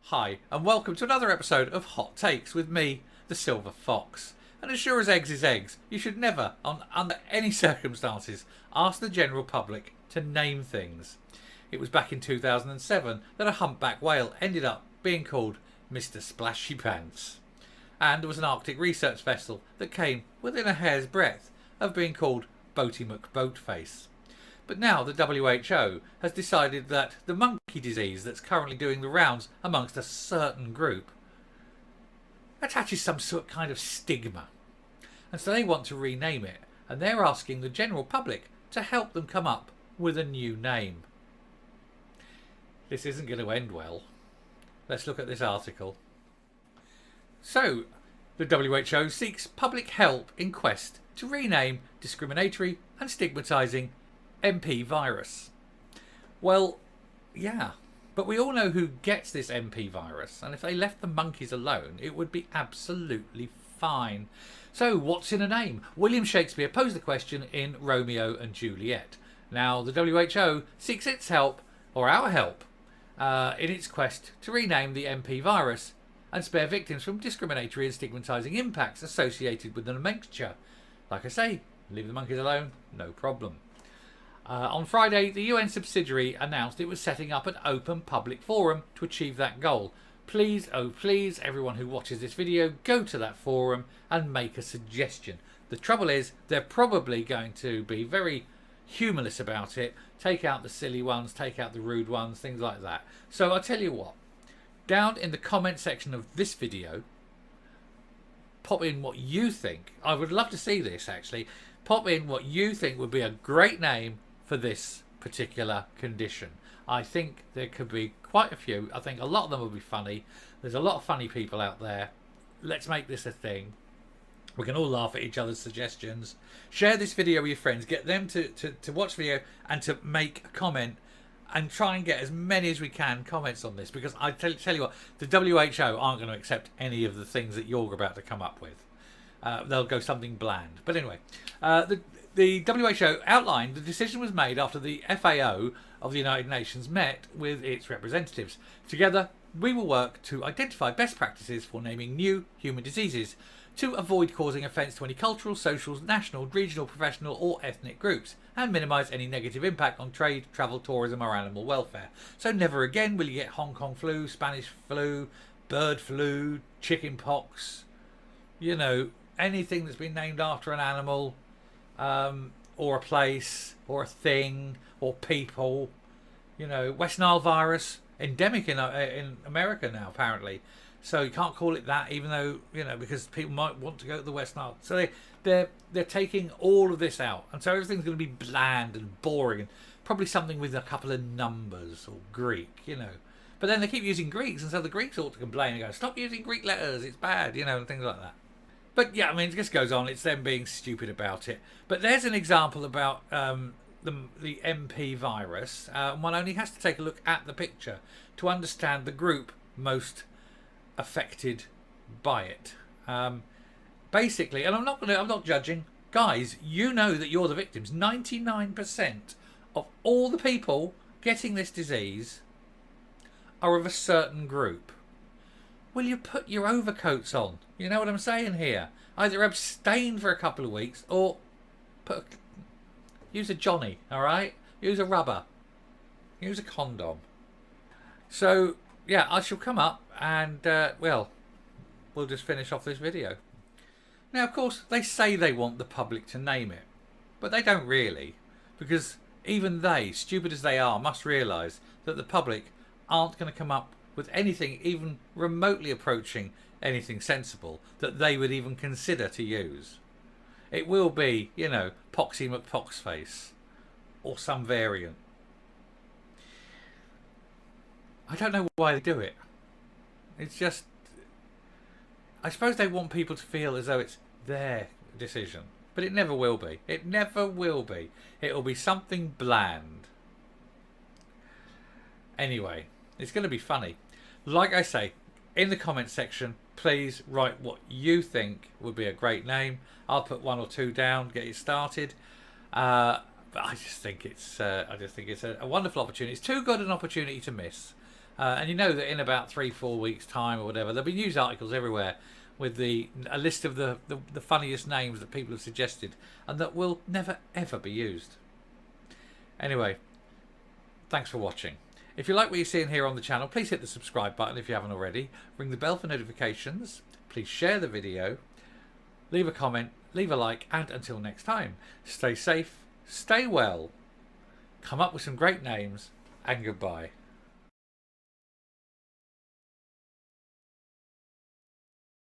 Hi, and welcome to another episode of Hot Takes with me, the Silver Fox. And as sure as eggs is eggs, you should never, under any circumstances, ask the general public to name things. It was back in 2007 that a humpback whale ended up being called Mr. Splashy Pants. And there was an Arctic research vessel that came within a hair's breadth of being called Boaty McBoatface. But now the WHO has decided that the monkey disease that's currently doing the rounds amongst a certain group attaches some sort of kind of stigma. And so they want to rename it, and they're asking the general public to help them come up with a new name. This isn't going to end well. Let's look at this article. So, the WHO seeks public help in quest to rename discriminatory and stigmatising MP virus. Well, yeah, but we all know who gets this MP virus, and if they left the monkeys alone, it would be absolutely fine. So, what's in a name? William Shakespeare posed the question in Romeo and Juliet. Now, the WHO seeks its help, or our help, in its quest to rename the MP virus and spare victims from discriminatory and stigmatising impacts associated with the nomenclature. Like I say, leave the monkeys alone, no problem. On Friday, the UN subsidiary announced it was setting up an open public forum to achieve that goal. Please, oh please, everyone who watches this video, go to that forum and make a suggestion. The trouble is, they're probably going to be very humorless about it, take out the silly ones, take out the rude ones, things like that. So I'll tell you what, down in the comment section of this video, pop in what you think. I would love to see this actually. Pop in what you think would be a great name for this particular condition. I think there could be quite a few. I think a lot of them will be funny. There's a lot of funny people out there. Let's make this a thing. We can all laugh at each other's suggestions. Share this video with your friends. Get them to watch the video and to make a comment, and try and get as many as we can comments on this, because I tell you what, the WHO aren't going to accept any of the things that you're about to come up with. They'll go something bland. But anyway, the WHO outlined the decision was made after the FAO of the United Nations met with its representatives. Together, we will work to identify best practices for naming new human diseases to avoid causing offence to any cultural, social, national, regional, professional or ethnic groups, and minimise any negative impact on trade, travel, tourism or animal welfare. So never again will you get Hong Kong flu, Spanish flu, bird flu, chicken pox, you know, anything that's been named after an animal, or a place, or a thing, or people. You know, West Nile virus, endemic in America now apparently. So you can't call it that, even though, you know, because people might want to go to the West Nile. So they're taking all of this out, and so everything's going to be bland and boring, and probably something with a couple of numbers or Greek, you know. But then they keep using Greeks, and so the Greeks ought to complain and go, stop using Greek letters, it's bad, you know, and things like that. But yeah, I mean, it just goes on. It's them being stupid about it. But there's an example about the MP virus. One only has to take a look at the picture to understand the group most affected by it. Basically, and I'm not judging, guys. You know that you're the victims. 99% of all the people getting this disease are of a certain group. Will you put your overcoats on? You know what I'm saying here? Either abstain for a couple of weeks or use a Johnny, all right? Use a rubber. Use a condom. So, yeah, I shall come up and, well, we'll just finish off this video. Now, of course, they say they want the public to name it, but they don't really, because even they, stupid as they are, must realise that the public aren't going to come up with anything even remotely approaching anything sensible that they would even consider to use. It will be, you know, Poxy McPoxface or some variant. I don't know why they do it. It's just, I suppose they want people to feel as though it's their decision, but it never will be. It never will be. It will be something bland. Anyway, it's going to be funny. Like I say, in the comment section, please write what you think would be a great name. I'll put one or two down, get it started. But I just think it's a wonderful opportunity. It's too good an opportunity to miss. And you know that in about 3-4 weeks' time or whatever, there'll be news articles everywhere with a list of the funniest names that people have suggested and that will never ever be used. Anyway, thanks for watching. If you like what you're seeing here on the channel, please hit the subscribe button if you haven't already. Ring the bell for notifications. Please share the video. Leave a comment, leave a like, and until next time, stay safe, stay well, come up with some great names, and goodbye.